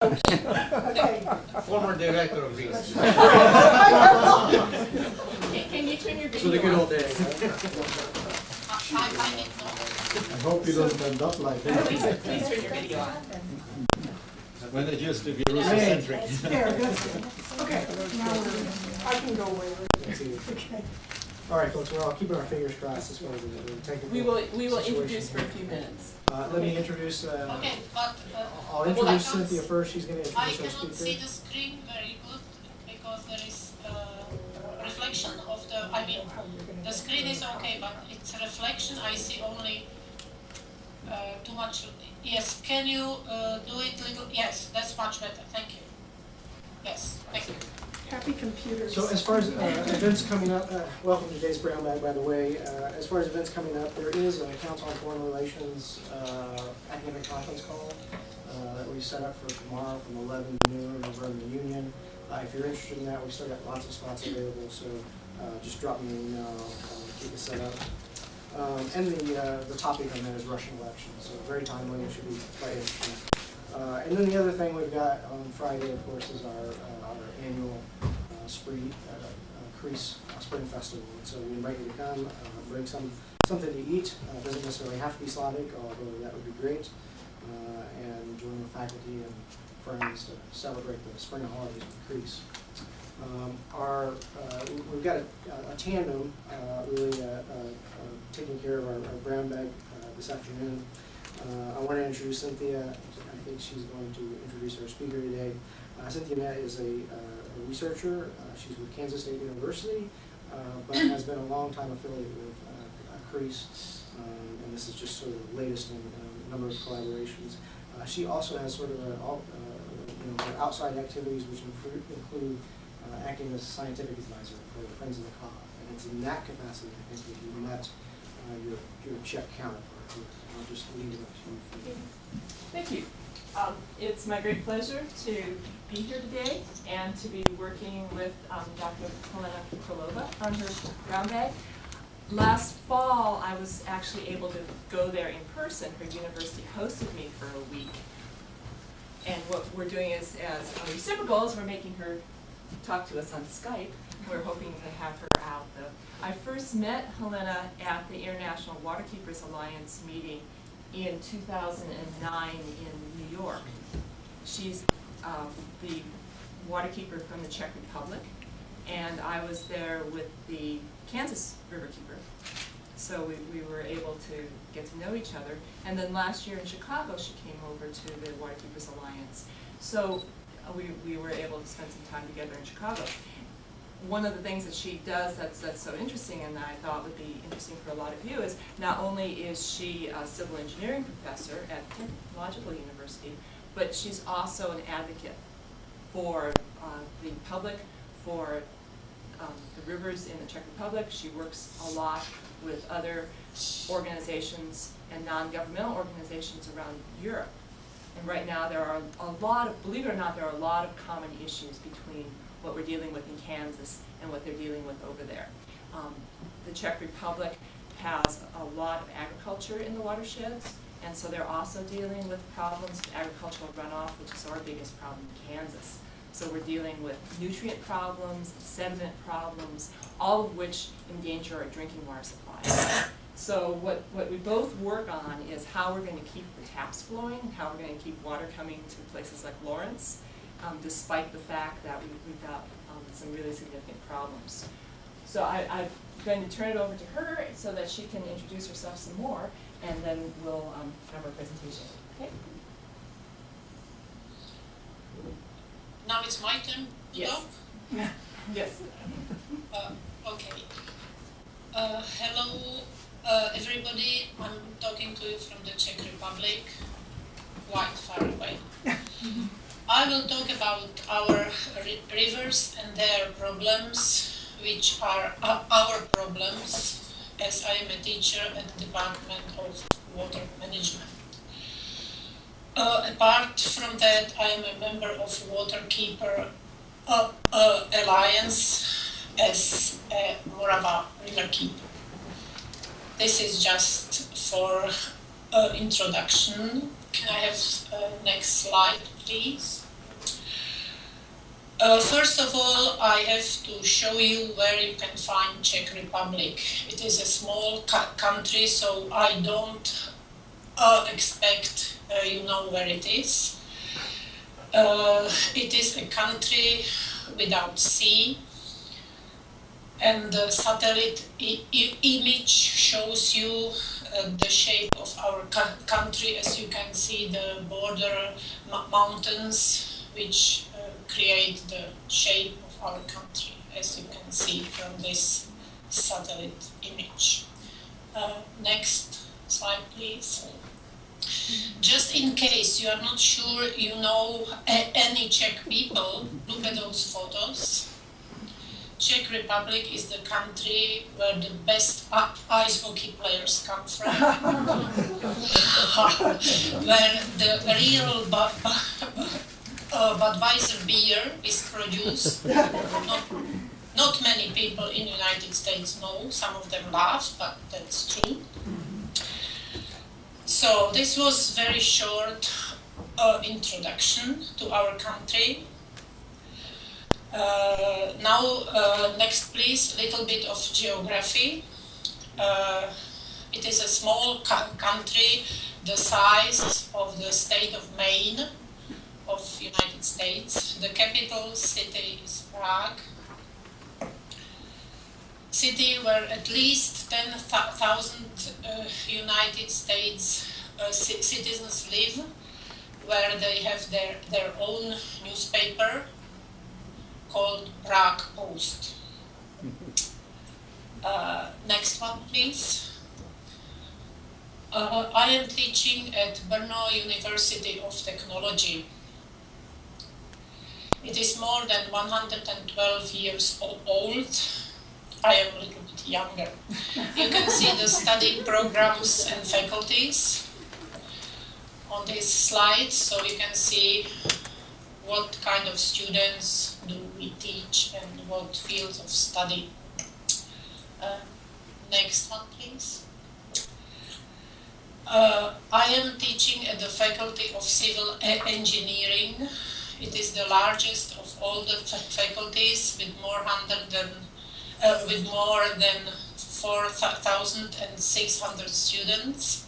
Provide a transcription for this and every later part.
Okay. Former director of Greece. Can you turn your video So the good on? old days. I hope you don't end up like that. Please turn your video on. When it used to be Russocentric. There, that's good. Okay, now I can go away. Okay. All right, folks, we're all keeping our fingers crossed as far as the technical We will situation. introduce for a few minutes. Let me introduce, Okay, but I'll Well, I introduce can't Cynthia first. She's going to I introduce our cannot see speaker. the screen very good because there is reflection of the, I mean, the screen is okay, but it's a reflection. I see only too much. Yes, can you do it little? Yes, that's much better. Thank you. Yes, thank you. Happy computers. So as far as events coming up, welcome to today's Brownbag, by the way. As far as events coming up, there is a Council on Foreign Relations academic conference call that we set up for tomorrow from 11 to noon over in the Union. If you're interested in that, we've still got lots of spots available, so just drop me an email, I'll keep it set up. And the topic on that is Russian elections, so very timely, it should be quite interesting. And then the other thing we've got on Friday, of course, is our annual spring festival. And so we invite you to come, bring something to eat. It doesn't necessarily have to be Slavic, although that would be great. And join the faculty and friends to celebrate the spring holidays with Greece. We've got a tandem really taking care of our brown bag this afternoon. I want to introduce Cynthia. I think she's going to introduce our speaker today. Cynthia Annett is a researcher. She's with Kansas State University, but has been a long-time affiliate with CREASE, and this is just sort of the latest in a number of collaborations. She also has sort of outside activities which include acting as a scientific advisor for Friends of the Cause, and it's in that capacity I think that you met your Czech counterpart. I'll just leave it up to you. Thank you. It's my great pleasure to be here today and to be working with Dr. Helena Kralova on her Brownbag. Last fall, I was actually able to go there in person. Her university hosted me for a week. And what we're doing is, as reciprocals, we're making her talk to us on Skype. We're hoping to have her out, though. I first met Helena at the International Waterkeepers Alliance meeting in 2009 in New York. She's the waterkeeper from the Czech Republic, and I was there with the Kansas Riverkeeper. So we were able to get to know each other. And then last year in Chicago, she came over to the Waterkeepers Alliance. So we were able to spend some time together in Chicago. One of the things that she does that's so interesting, and that I thought would be interesting for a lot of you, is not only is she a civil engineering professor at Technological University, but she's also an advocate for the public, for the rivers in the Czech Republic. She works a lot with other organizations and non-governmental organizations around Europe. And right now there are a lot of, believe it or not, there are a lot of common issues between what we're dealing with in Kansas and what they're dealing with over there. The Czech Republic has a lot of agriculture in the watersheds, and so they're also dealing with problems of agricultural runoff, which is our biggest problem in Kansas. So we're dealing with nutrient problems, sediment problems, all of which endanger our drinking water supply. So what we both work on is how we're going to keep the taps flowing, how we're going to keep water coming to places like Lawrence, despite the fact that we've got some really significant problems. So I'm going to turn it over to her so that she can introduce herself some more, and then we'll have our presentation. Okay? Now it's my turn to Yes. talk? Yes. Okay. Hello, everybody. I'm talking to you from the Czech Republic, quite far away. I will talk about our rivers and their problems, which are our problems, as I am a teacher at the Department of Water Management. Apart from that, I am a member of Waterkeeper Alliance as a Morava Riverkeeper. This is just for introduction. Can I have next slide, please? First of all, I have to show you where you can find Czech Republic. It is a small country, so I don't expect you know where it is. It is a country without sea, and the satellite image shows you the shape of our country. As you can see, the border mountains which create the shape of our country, as you can see from this satellite image. Next slide, please. Just in case you are not sure you know any Czech people, look at those photos. Czech Republic is the country where the best ice hockey players come from, where the real Budweiser beer is produced. Not many people in the United States know, some of them laugh, but that's true. So this was very short introduction to our country. Now, next please, a little bit of geography. It is a small country, the size of the state of Maine of United States. The capital city is Prague. City where at least 10,000 United States citizens live, where they have their own newspaper called Prague Post. Next one, please. I am teaching at Brno University of Technology. It is more than 112 years old. I am a little bit younger. You can see the study programs and faculties on this slide, so you can see what kind of students do we teach and what fields of study. Next one, please. I am teaching at the Faculty of Civil Engineering. It is the largest of all the faculties with more than 4,600 students.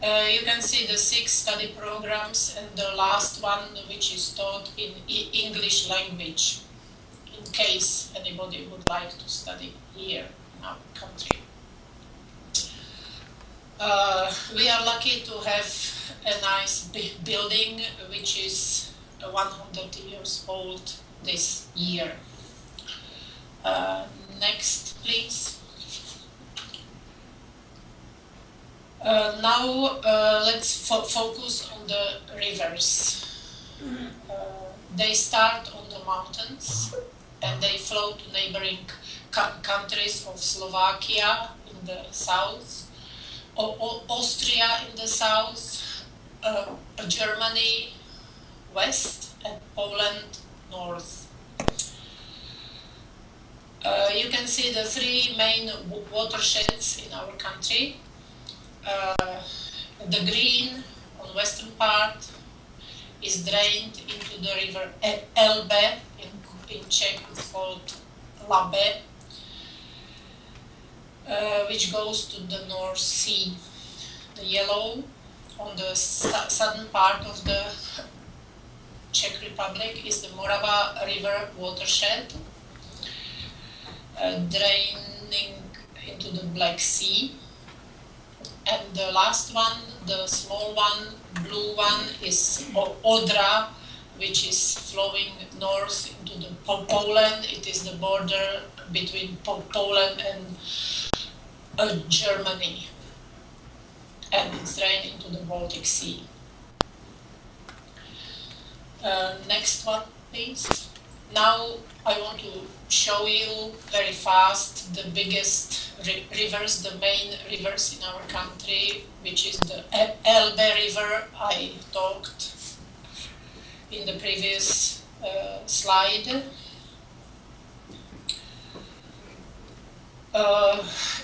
You can see the 6 study programs and the last one, which is taught in English language, in case anybody would like to study here in our country. We are lucky to have a nice big building which is 100 years old this year. Next, please. Now let's focus on the rivers. They start on the mountains and they flow to neighboring countries of Slovakia in the south, Austria in the south, Germany west, and Poland north. You can see the 3 main watersheds in our country. The green on western part is drained into the river Elbe, in Czech it's called Labe, which goes to the North Sea. The yellow on the southern part of the Czech Republic is the Morava River watershed, draining into the Black Sea. And the last one, the small one, blue one, is Odra, which is flowing north into the Poland. It is the border between Poland and Germany, and it's drained into the Baltic Sea. Next one, please. Now I want to show you very fast the biggest rivers, the main rivers in our country, which is the Elbe River. I talked in the previous slide.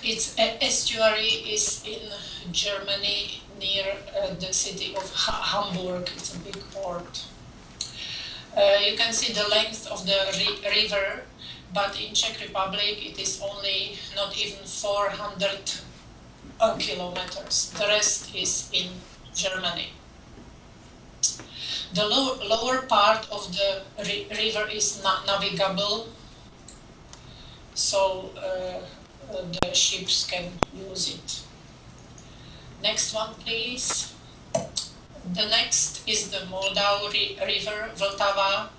Its estuary is in Germany near the city of Hamburg. It's a big port. You can see the length of the river, but in Czech Republic it is only not even 400 kilometers. The rest is in Germany. The lower part of the river is navigable, so the ships can use it. Next one, please. The next is the Moldau River, Vltava,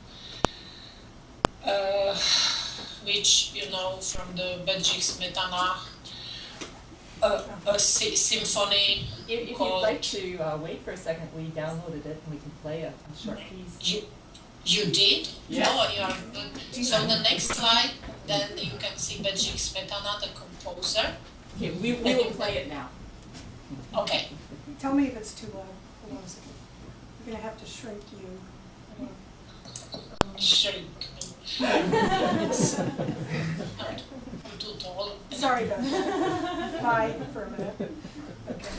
which you know from the Bedřich Smetana, a symphony. If you'd like to wait for a second, we downloaded it and we can play a short piece. You did? Yes. Oh, you are good. So the next slide, then you can see Bedřich Smetana, the composer. Okay, we will play it now. Okay. Tell me if it's too loud. Hold on a second. We're gonna have to shrink you. Shrink. I'm too tall. Sorry, Beth. Hi for a minute. Okay.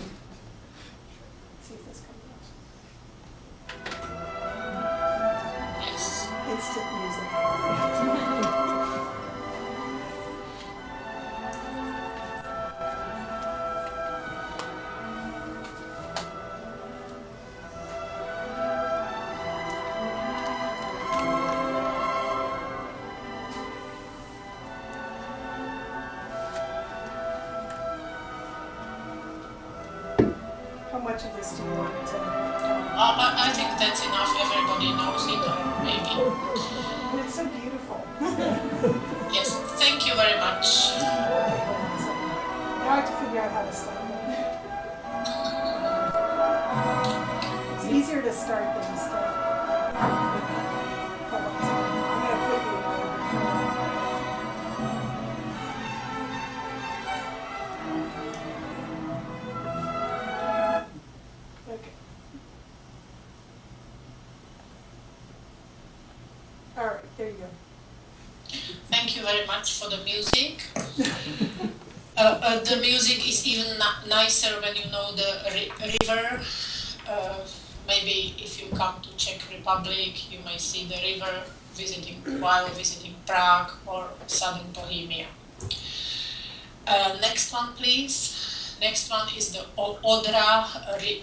See if this comes out. Yes. Instant music. How much of this do you want to? I think that's enough. Everybody knows it, or maybe. But it's so beautiful. Yes. Thank you very much. Now I have to figure out how to start it. It's easier to start than to start. Hold on a second. I'm gonna put you in order. Okay. All right, there you go. Thank you very much for the music. The music is even nicer when you know the river. Maybe if you come to Czech Republic, you may see the river while visiting Prague or southern Bohemia. Next one, please. Next one is the Odra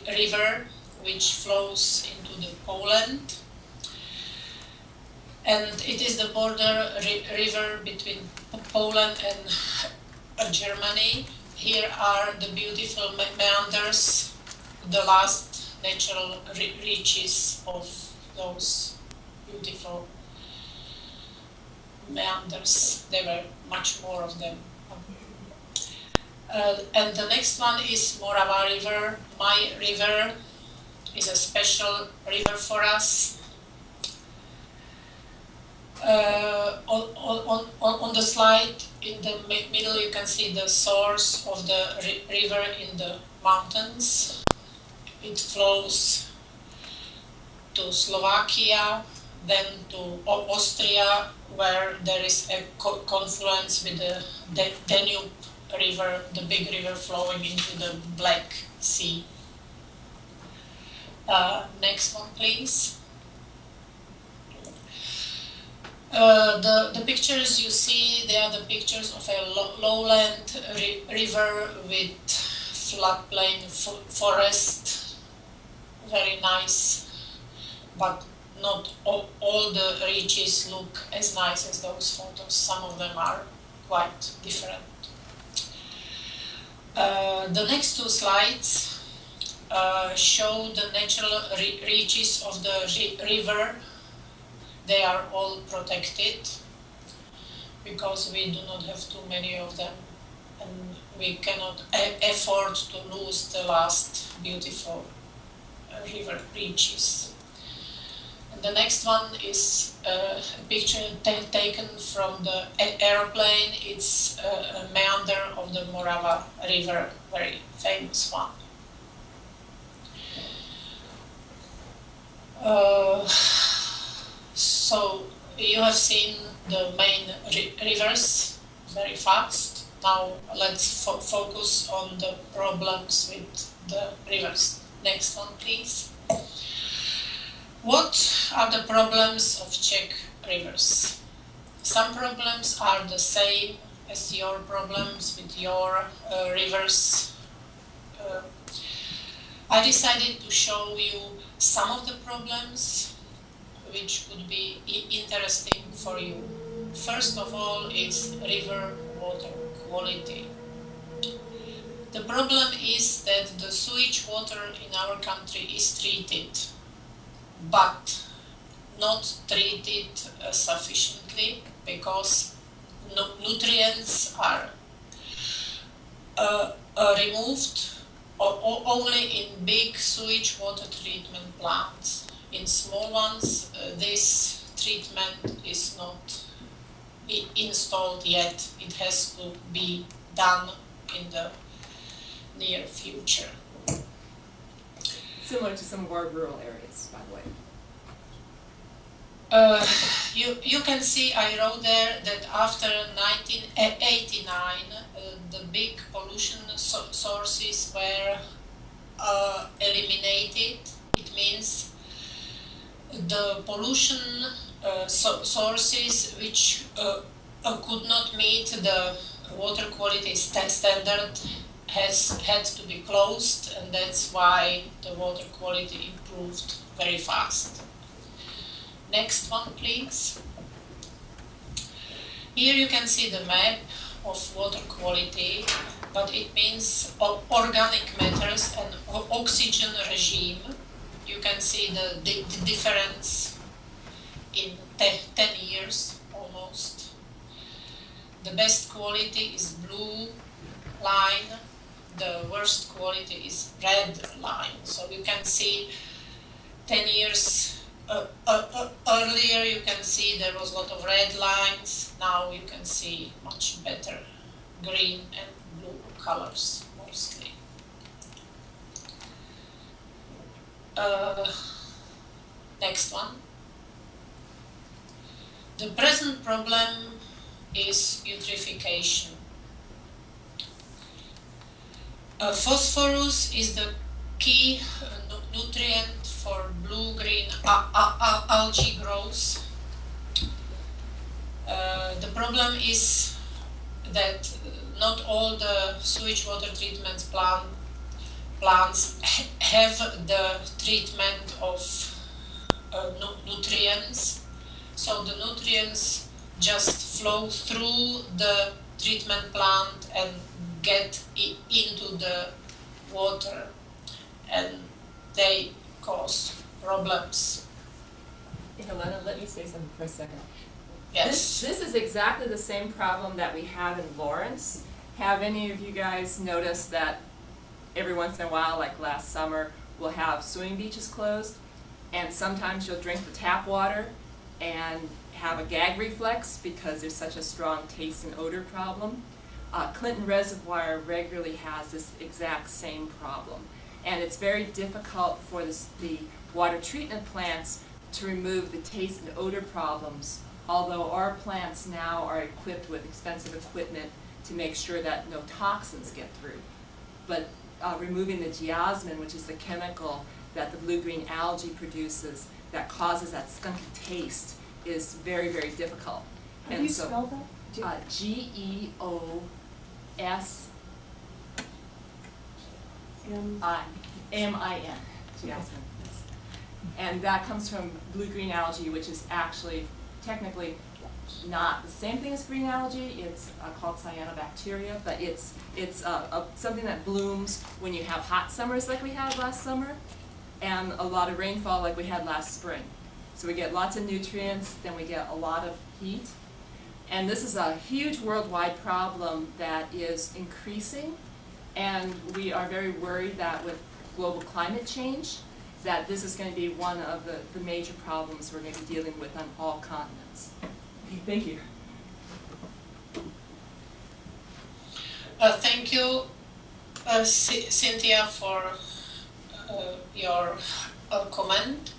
River, which flows into the Poland. And it is the border river between Poland and Germany. Here are the beautiful meanders, the last natural reaches of those beautiful meanders. There were much more of them. And the next one is Morava River. My river is a special river for us. On the slide in the middle you can see the source of the river in the mountains. It flows to Slovakia, then to Austria, where there is a confluence with the Danube River, the big river flowing into the Black Sea. Next one, please. The pictures you see, they are the pictures of a lowland river with floodplain forest. Very nice, but not all the reaches look as nice as those photos. Some of them are quite different. The next two slides show the natural reaches of the river. They are all protected because we do not have too many of them, and we cannot afford to lose the last beautiful river reaches. And the next one is a picture taken from the airplane. It's a meander of the Morava River, very famous one. So you have seen the main rivers very fast. Now let's focus on the problems with the rivers. Next one, please. What are the problems of Czech rivers? Some problems are the same as your problems with your rivers. I decided to show you some of the problems which would be interesting for you. First of all is river water quality. The problem is that the sewage water in our country is treated, but not treated sufficiently because nutrients are removed only in big sewage water treatment plants. In small ones, this treatment is not installed yet. It has to be done in the near future. Similar to some of our rural areas, by the way. You can see I wrote there that after 1989 the big pollution sources were eliminated. It means the pollution sources which could not meet the water quality standard had to be closed, and that's why the water quality improved very fast. Next one, please. Here you can see the map of water quality, but it means organic matters and oxygen regime. You can see the difference in 10 years almost. The best quality is blue line, the worst quality is red line. So you can see 10 years earlier you can see there was a lot of red lines. Now you can see much better green and blue colors mostly. Next one. The present problem is eutrophication. Phosphorus is the key nutrient for blue-green algae growth. The problem is that not all the sewage water treatment plants have the treatment of nutrients, so the nutrients just flow through the treatment plant and get into the water, and they cause problems. Hey, Helena, let me say something for a second. Yes. This is exactly the same problem that we have in Lawrence. Have any of you guys noticed that every once in a while, like last summer, we'll have swimming beaches closed, and sometimes you'll drink the tap water and have a gag reflex because there's such a strong taste and odor problem? Clinton Reservoir regularly has this exact same problem, and it's very difficult for the water treatment plants to remove the taste and odor problems, although our plants now are equipped with expensive equipment to make sure that no toxins get through. But removing the geosmin, which is the chemical that the blue-green algae produces that causes that skunky taste, is very, very difficult. How do you spell that? Geosmin. Geosmin. And that comes from blue-green algae, which is actually technically not the same thing as green algae. It's called cyanobacteria, but it's something that blooms when you have hot summers like we had last summer and a lot of rainfall like we had last spring. So we get lots of nutrients, then we get a lot of heat. And this is a huge worldwide problem that is increasing, and we are very worried that with global climate change, that this is going to be one of the major problems we're going to be dealing with on all continents. Okay, thank you. Thank you, Cynthia, for your comment.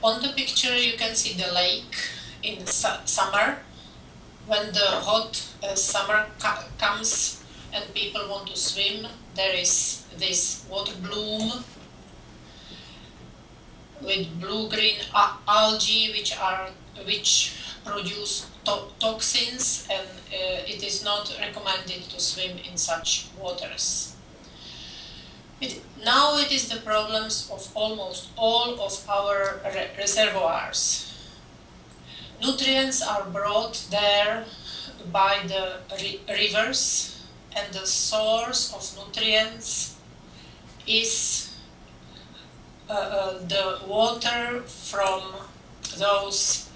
On the picture you can see the lake in summer. When the hot summer comes and people want to swim, there is this water bloom with blue-green algae, which produce toxins, and it is not recommended to swim in such waters. Now it is the problems of almost all of our reservoirs. Nutrients are brought there by the rivers, and the source of nutrients is the water from those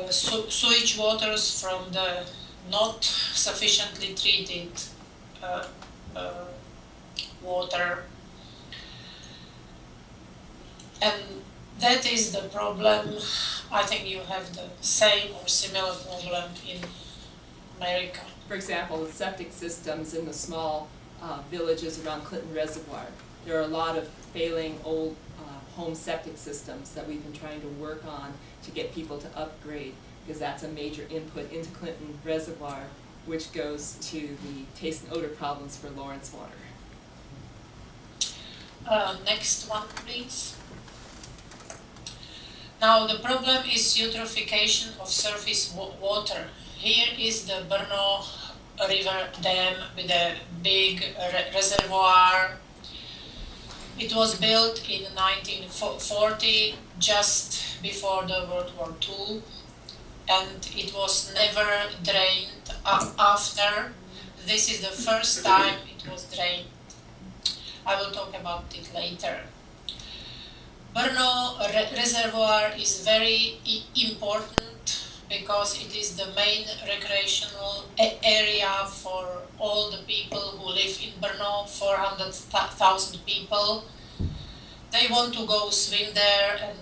sewage waters from the not sufficiently treated water. And that is the problem. I think you have the same or similar problem in America. For example, the septic systems in the small villages around Clinton Reservoir. There are a lot of failing old home septic systems that we've been trying to work on to get people to upgrade, because that's a major input into Clinton Reservoir, which goes to the taste and odor problems for Lawrence water. Next one, please. Now the problem is eutrophication of surface water. Here is the Brno River Dam with a big reservoir. It was built in 1940, just before the World War II, and it was never drained after. This is the first time it was drained. I will talk about it later. Brno Reservoir is very important because it is the main recreational area for all the people who live in Brno, 400,000 people. They want to go swim there and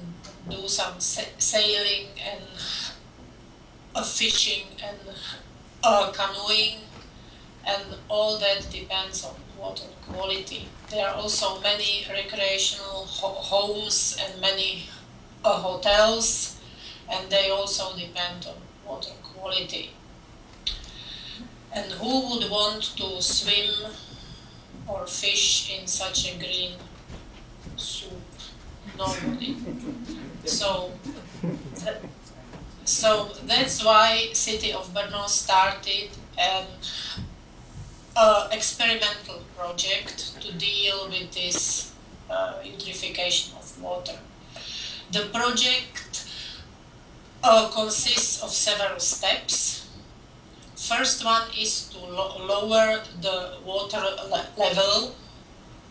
do some sailing and fishing and canoeing, and all that depends on water quality. There are also many recreational homes and many hotels, and they also depend on water quality. And who would want to swim or fish in such a green soup? Nobody. So that's why City of Brno started an experimental project to deal with this eutrophication of water. The project consists of several steps. First one is to lower the water level,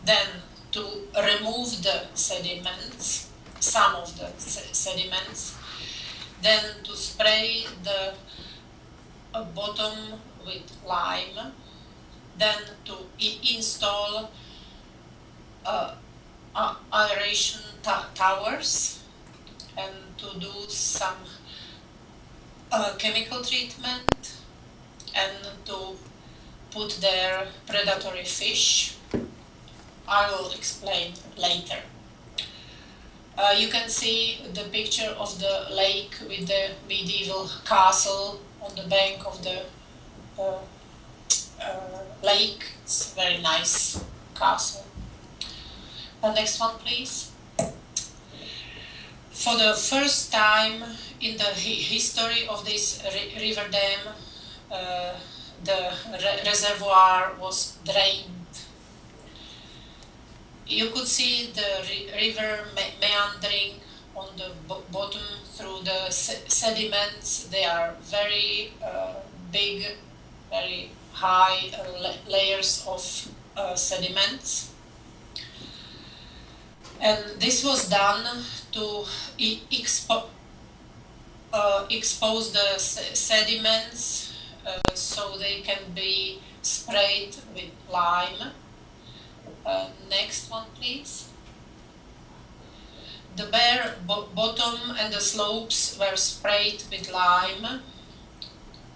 then to remove the sediments, some of the sediments, then to spray the bottom with lime, then to install aeration towers, and to do some chemical treatment, and to put there predatory fish. I will explain later. You can see the picture of the lake with the medieval castle on the bank of the lake. It's a very nice castle. Next one, please. For the first time in the history of this river dam, the reservoir was drained. You could see the river meandering on the bottom through the sediments. They are very big, very high layers of sediments. And this was done to expose the sediments so they can be sprayed with lime. Next one, please. The bare bottom and the slopes were sprayed with lime.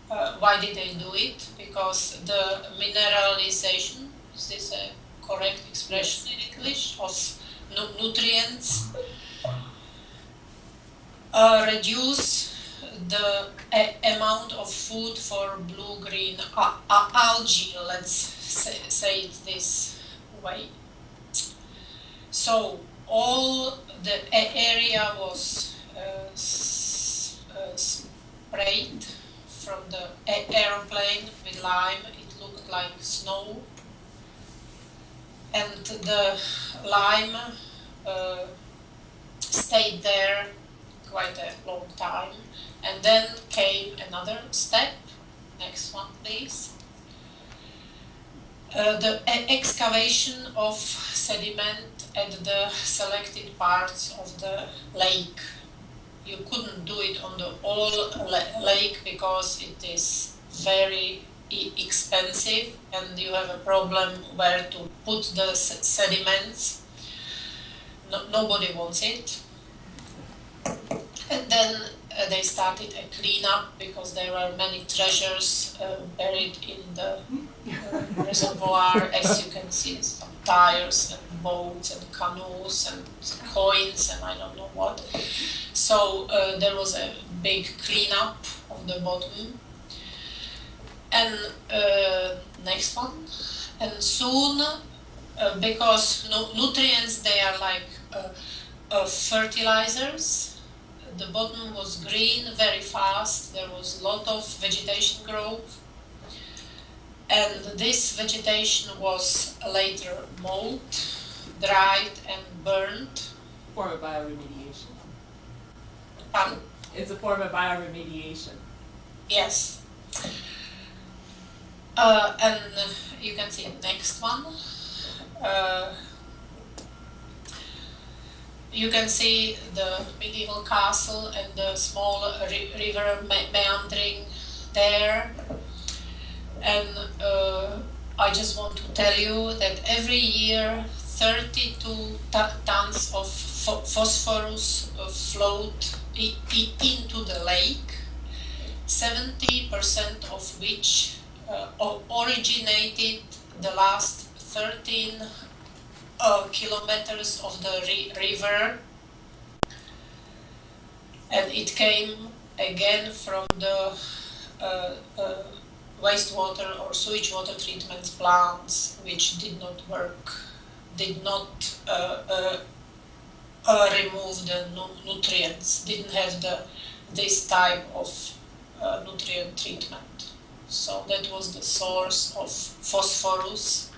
Why did they do it? Because the mineralization, is this a correct expression in English, of nutrients reduce the amount of food for blue-green algae, let's say it this way. So all the area was sprayed from the aeroplane with lime. It looked like snow, and the lime stayed there quite a long time. And then came another step. Next one, please. The excavation of sediment at the selected parts of the lake. You couldn't do it on the whole lake because it is very expensive and you have a problem where to put the sediments. Nobody wants it. And then they started a cleanup because there were many treasures buried in the reservoir, as you can see, some tires and boats and canoes and coins and I don't know what. So there was a big cleanup of the bottom. And next one. And soon, because nutrients, they are like fertilizers. The bottom was green very fast. There was a lot of vegetation growth. And this vegetation was later mowed, dried and burned. Form of bioremediation. Pardon? It's a form of bioremediation. Yes. And you can see next one. You can see the medieval castle and the small river meandering there. And I just want to tell you that every year 32 tons of phosphorus float into the lake, 70% of which originated the last 13 kilometers of the river, and it came again from the wastewater or sewage water treatment plants, which did not work, did not remove the nutrients, didn't have this type of nutrient treatment. So that was the source of phosphorus,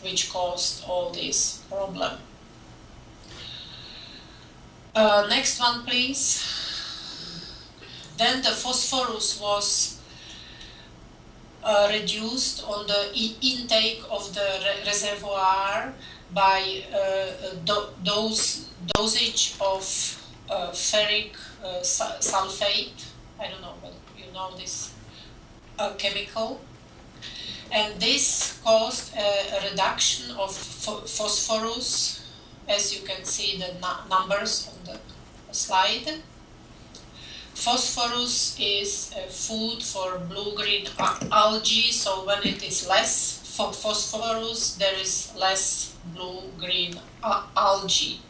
which caused all this problem. Next one, please. Then the phosphorus was reduced on the intake of the reservoir by dosage of ferric sulfate. I don't know, but you know this chemical. And this caused a reduction of phosphorus, as you can see the numbers on the slide. Phosphorus is food for blue-green algae, so when it is less phosphorus, there is less blue-green algae.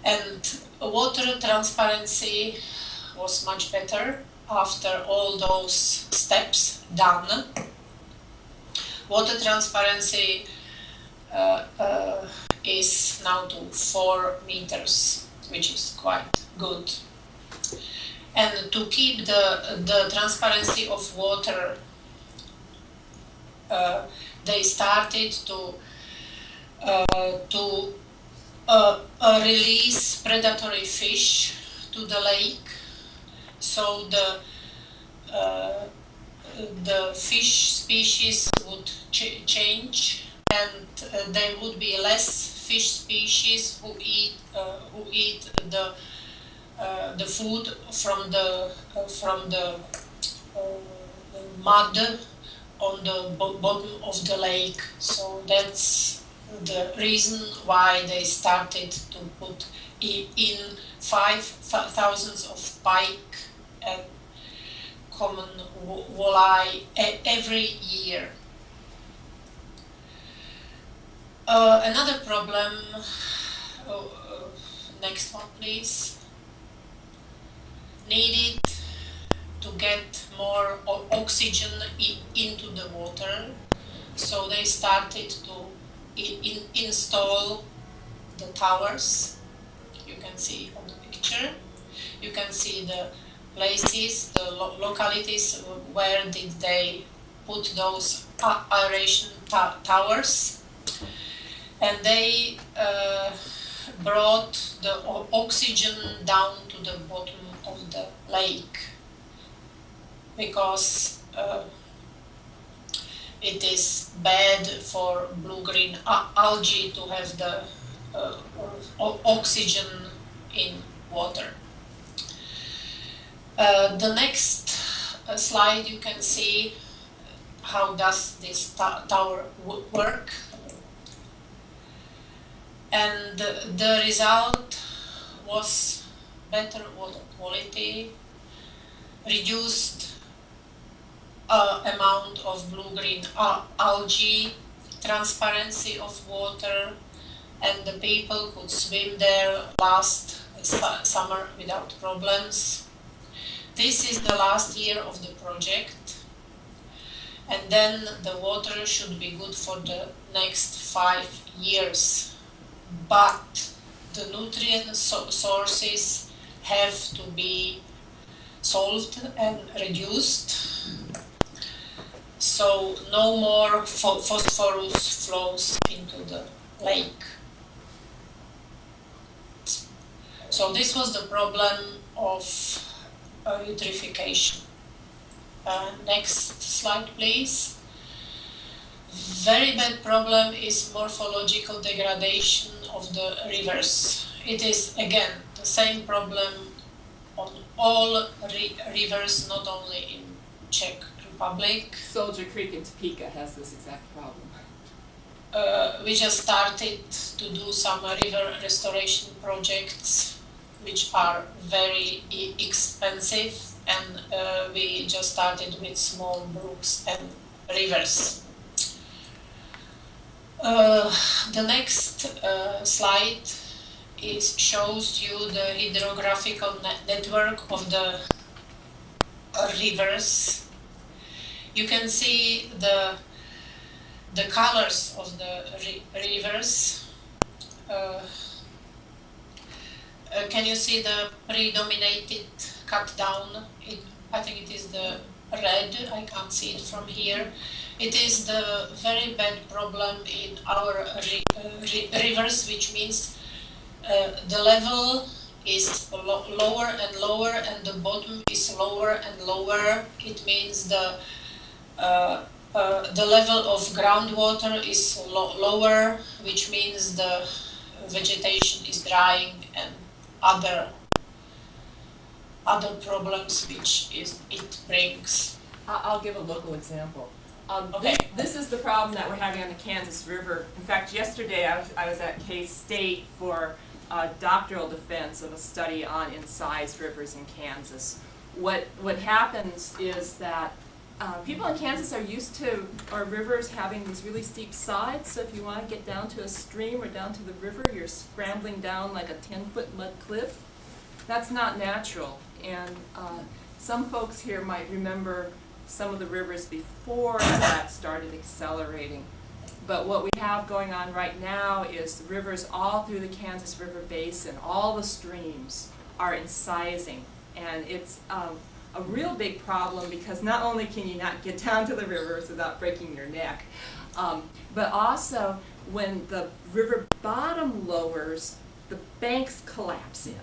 And water transparency was much better after all those steps done. Water transparency is now to 4 meters, which is quite good. And to keep the transparency of water, they started to release predatory fish to the lake. So the fish species would change, and there would be less fish species who eat the food from the mud on the bottom of the lake. So that's the reason why they started to put in 5,000 of pike and common walleye every year. Another problem, next one please, needed to get more oxygen into the water, so they started to install the towers. You can see on the picture. You can see the places, the localities where did they put those aeration towers. And they brought the oxygen down to the bottom of the lake because it is bad for blue-green algae to have the oxygen in water. The next slide you can see how does this tower work. And the result was better water quality, reduced amount of blue-green algae, transparency of water, and the people could swim there last summer without problems. This is the last year of the project, and then the water should be good for the next 5 years. But the nutrient sources have to be solved and reduced, so no more phosphorus flows into the lake. So this was the problem of eutrophication. Next slide, please. Very bad problem is morphological degradation of the rivers. It is again the same problem on all rivers, not only in Czech Republic. Soldier Creek in Topeka has this exact problem. We just started to do some river restoration projects, which are very expensive, and we just started with small brooks and rivers. The next slide shows you the hydrographical network of the rivers. You can see the colors of the rivers. Can you see the predominated cut down? I think it is the red. I can't see it from here. It is the very bad problem in our rivers, which means the level is lower and lower, and the bottom is lower and lower. It means the level of groundwater is lower, which means the vegetation is drying and other problems which it brings. I'll give a local example. Okay. This is the problem that we're having on the Kansas River. In fact, yesterday I was at K-State for a doctoral defense of a study on incised rivers in Kansas. What happens is that people in Kansas are used to our rivers having these really steep sides, so if you want to get down to a stream or down to the river, you're scrambling down like a 10-foot mud cliff. That's not natural, and some folks here might remember some of the rivers before that started accelerating. But what we have going on right now is the rivers all through the Kansas River Basin, all the streams are incising, and it's a real big problem because not only can you not get down to the rivers without breaking your neck, but also when the river bottom lowers, the banks collapse in.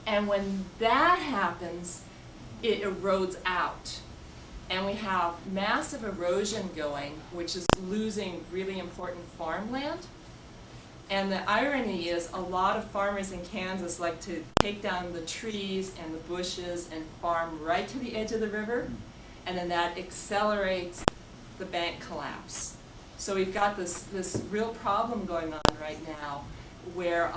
And when that happens, it erodes out. And we have massive erosion going, which is losing really important farmland. And the irony is a lot of farmers in Kansas like to take down the trees and the bushes and farm right to the edge of the river, and then that accelerates the bank collapse. So we've got this real problem going on right now where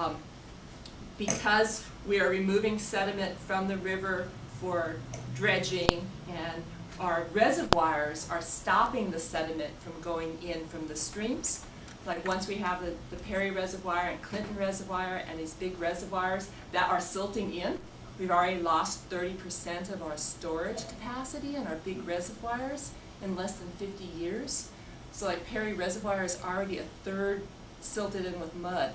because we are removing sediment from the river for dredging, and our reservoirs are stopping the sediment from going in from the streams. Like once we have the Perry Reservoir and Clinton Reservoir and these big reservoirs that are silting in, we've already lost 30% of our storage capacity in our big reservoirs in less than 50 years. So like Perry Reservoir is already a third silted in with mud.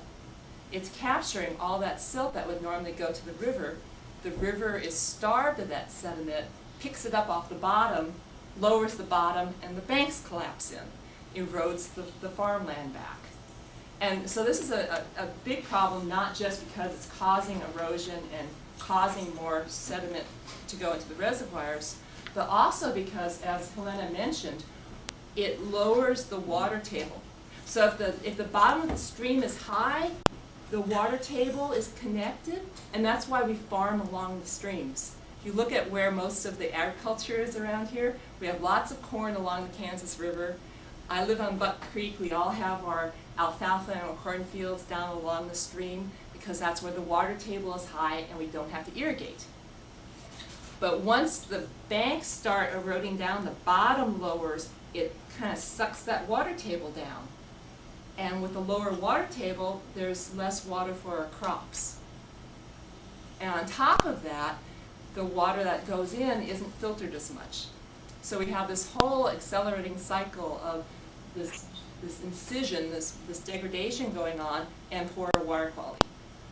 It's capturing all that silt that would normally go to the river. The river is starved of that sediment, picks it up off the bottom, lowers the bottom, and the banks collapse in, erodes the farmland back. And so this is a big problem, not just because it's causing erosion and causing more sediment to go into the reservoirs, but also because, as Helena mentioned, it lowers the water table. So if the bottom of the stream is high, the water table is connected, and that's why we farm along the streams. If you look at where most of the agriculture is around here, we have lots of corn along the Kansas River. I live on Buck Creek. We all have our alfalfa and our cornfields down along the stream because that's where the water table is high and we don't have to irrigate. But once the banks start eroding down, the bottom lowers, it kind of sucks that water table down. And with the lower water table, there's less water for our crops. And on top of that, the water that goes in isn't filtered as much. So we have this whole accelerating cycle of this incision, this degradation going on, and poor water quality,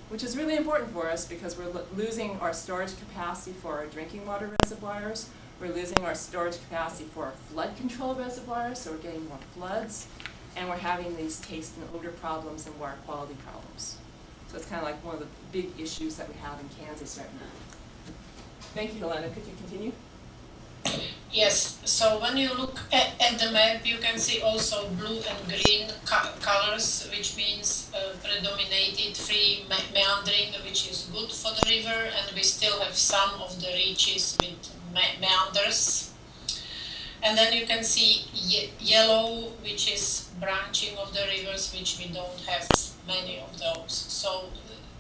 which is really important for us because we're losing our storage capacity for our drinking water reservoirs. We're losing our storage capacity for our flood control reservoirs, so we're getting more floods. And we're having these taste and odor problems and water quality problems. So it's kind of like one of the big issues that we have in Kansas right now. Thank you, Helena. Could you continue? Yes, so when you look at the map, you can see also blue and green colors, which means predominated free meandering, which is good for the river, and we still have some of the reaches with meanders. And then you can see yellow, which is branching of the rivers, which we don't have many of those. So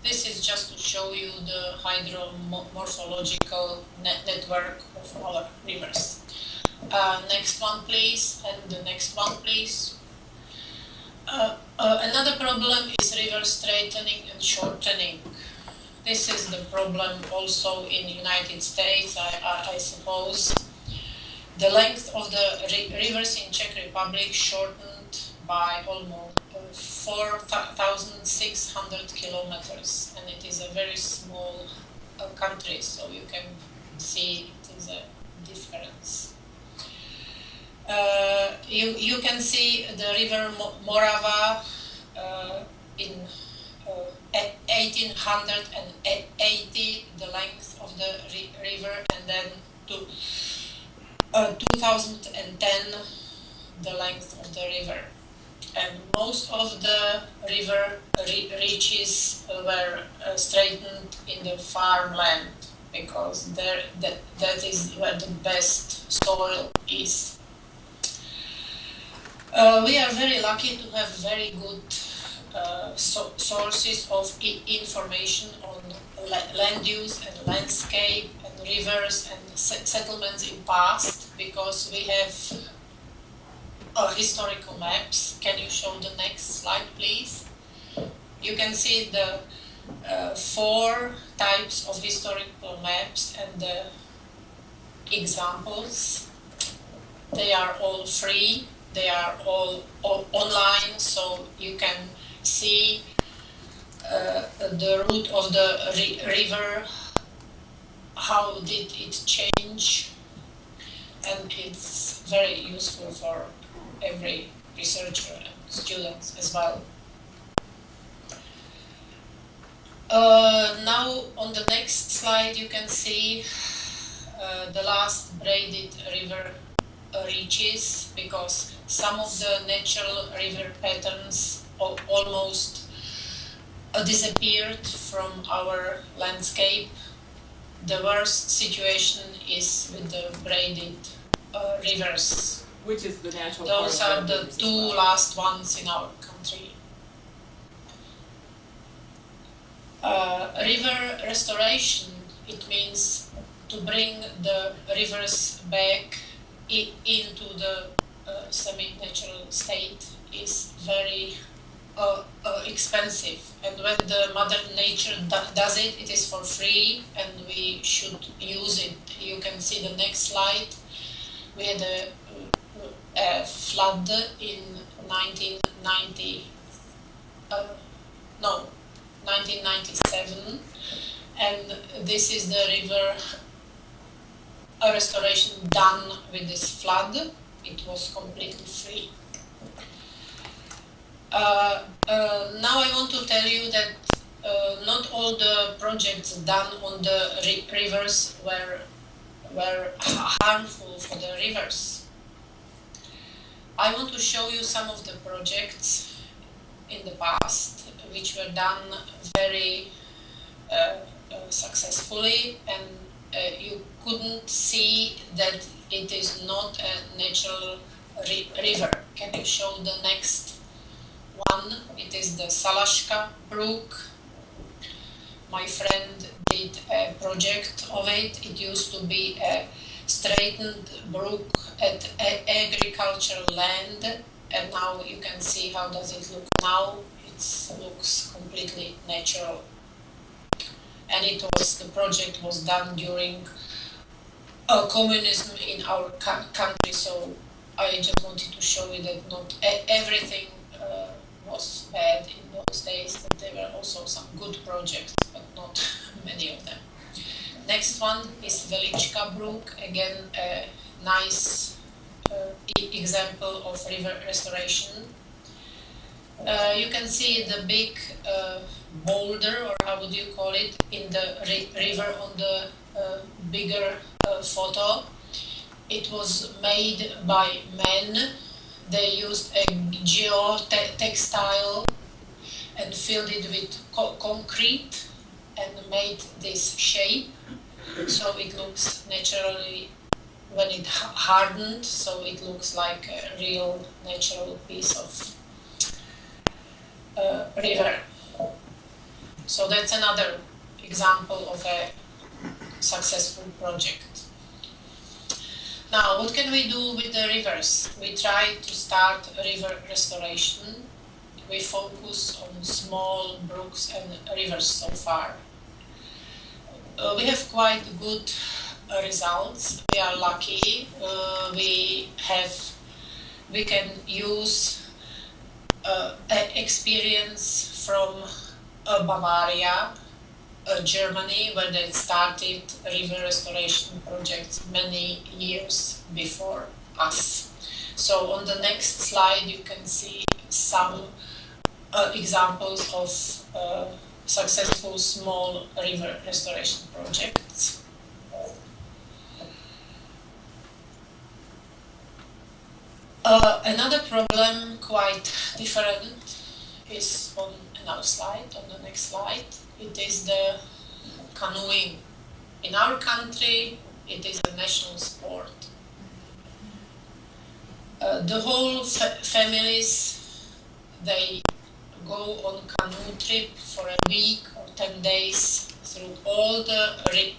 this is just to show you the hydromorphological network of our rivers. Next one, please, and the next one, please. Another problem is river straightening and shortening. This is the problem also in the United States, I suppose. The length of the rivers in Czech Republic shortened by almost 4,600 kilometers, and it is a very small country, so you can see it is a difference. You can see the river Morava in 1880, the length of the river, and then to 2010, the length of the river. And most of the river reaches were straightened in the farmland because that is where the best soil is. We are very lucky to have very good sources of information on land use and landscape and rivers and settlements in past, because we have historical maps. Can you show the next slide, please? You can see the 4 types of historical maps and the examples. They are all free. They are all online, so you can see the route of the river, how did it change, and it's very useful for every researcher and students as well. Now on the next slide you can see the last braided river reaches, because some of the natural river patterns almost disappeared from our landscape. The worst situation is with the braided rivers. Which is the natural Those part are of the rivers as 2 well. last ones in our country. River restoration, it means to bring the rivers back into the semi-natural state is very expensive, and when the Mother Nature does it, it is for free and we should use it. You can see the next slide. We had a flood in 1990 no, 1997, and this is the river restoration done with this flood. It was completely free. Now I want to tell you that not all the projects done on the rivers were harmful for the rivers. I want to show you some of the projects in the past which were done very successfully, and you couldn't see that it is not a natural river. Can you show the next one? It is the Salaška Brook. My friend did a project of it. It used to be a straightened brook at agricultural land, and now you can see how does it look now. It looks completely natural. And the project was done during communism in our country, so I just wanted to show you that not everything was bad in those days, that there were also some good projects, but not many of them. Next one is Velička Brook, again a nice example of river restoration. You can see the big boulder, or how would you call it, in the river on the bigger photo. It was made by men. They used a geotextile and filled it with concrete and made this shape. So it looks naturally, when it hardened, so it looks like a real natural piece of river. So that's another example of a successful project. Now, what can we do with the rivers? We try to start river restoration. We focus on small brooks and rivers so far. We have quite good results. We are lucky. We can use experience from Bavaria, Germany, where they started river restoration projects many years before us. So on the next slide you can see some examples of successful small river restoration projects. Another problem, quite different, is on another slide, on the next slide. It is the canoeing. In our country, it is a national sport. The whole families, they go on canoe trip for a week or 10 days through all the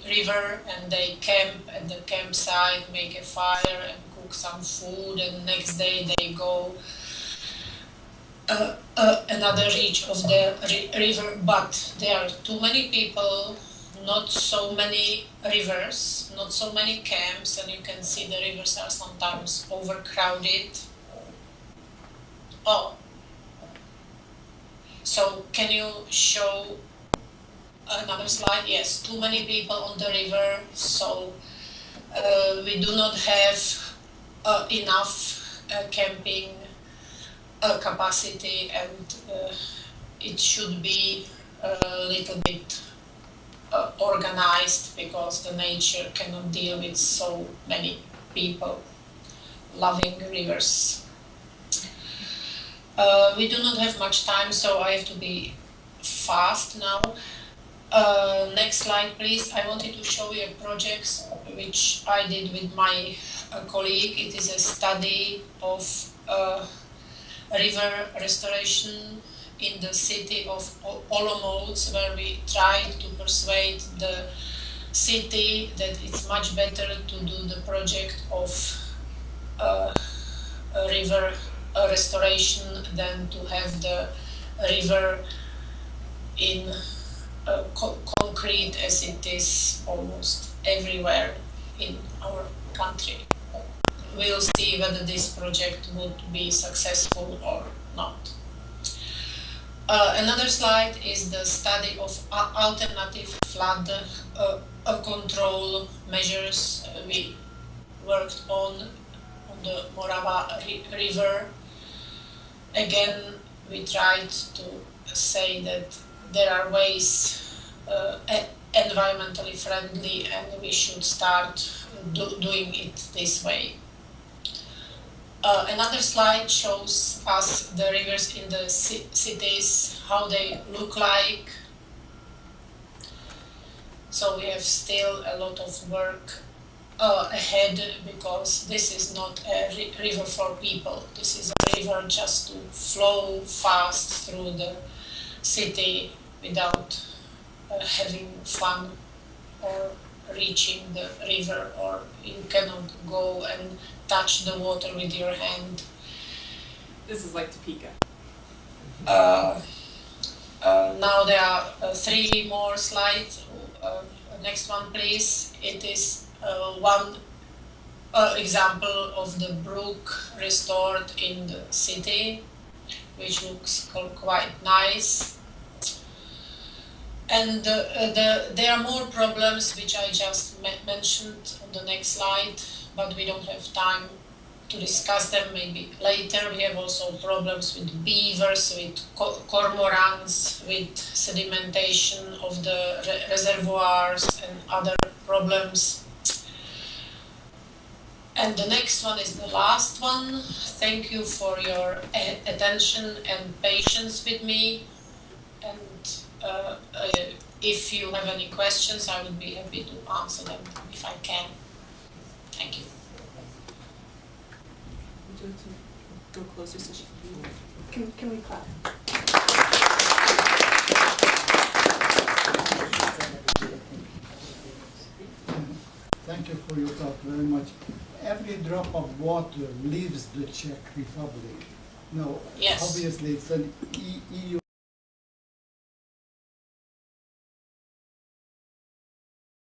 river, and they camp at the campsite, make a fire and cook some food, and next day they go another reach of the river. But there are too many people, not so many rivers, not so many camps, and you can see the rivers are sometimes overcrowded. Oh, so can you show another slide? Yes, too many people on the river, so we do not have enough camping capacity, and it should be a little bit organized, because the nature cannot deal with so many people loving rivers. We do not have much time, so I have to be fast now. Next slide, please. I wanted to show you a project which I did with my colleague. It is a study of river restoration in the city of Olomouc, where we tried to persuade the city that it's much better to do the project of river restoration than to have the river in concrete, as it is almost everywhere in our country. We'll see whether this project would be successful or not. Another slide is the study of alternative flood control measures we worked on the Morava River. Again, we tried to say that there are ways environmentally friendly and we should start doing it this way. Another slide shows us the rivers in the cities, how they look like. So we have still a lot of work ahead, because this is not a river for people. This is a river just to flow fast through the city without having fun or reaching the river, or you cannot go and touch the water with your hand. This is like Topeka. Now there are 3 more slides. Next one, please. It is one example of the brook restored in the city, which looks quite nice. And there are more problems which I just mentioned on the next slide, but we don't have time to discuss them, maybe later. We have also problems with beavers, with cormorants, with sedimentation of the reservoirs and other problems. And the next one is the last one. Thank you for your attention and patience with me. And if you have any questions, I would be happy to answer them if I can. Thank you. Would you like to go closer so she can hear? Can we clap? Thank you for your talk very much. Every drop of water leaves the Czech Republic. Now, Yes. obviously it's an EU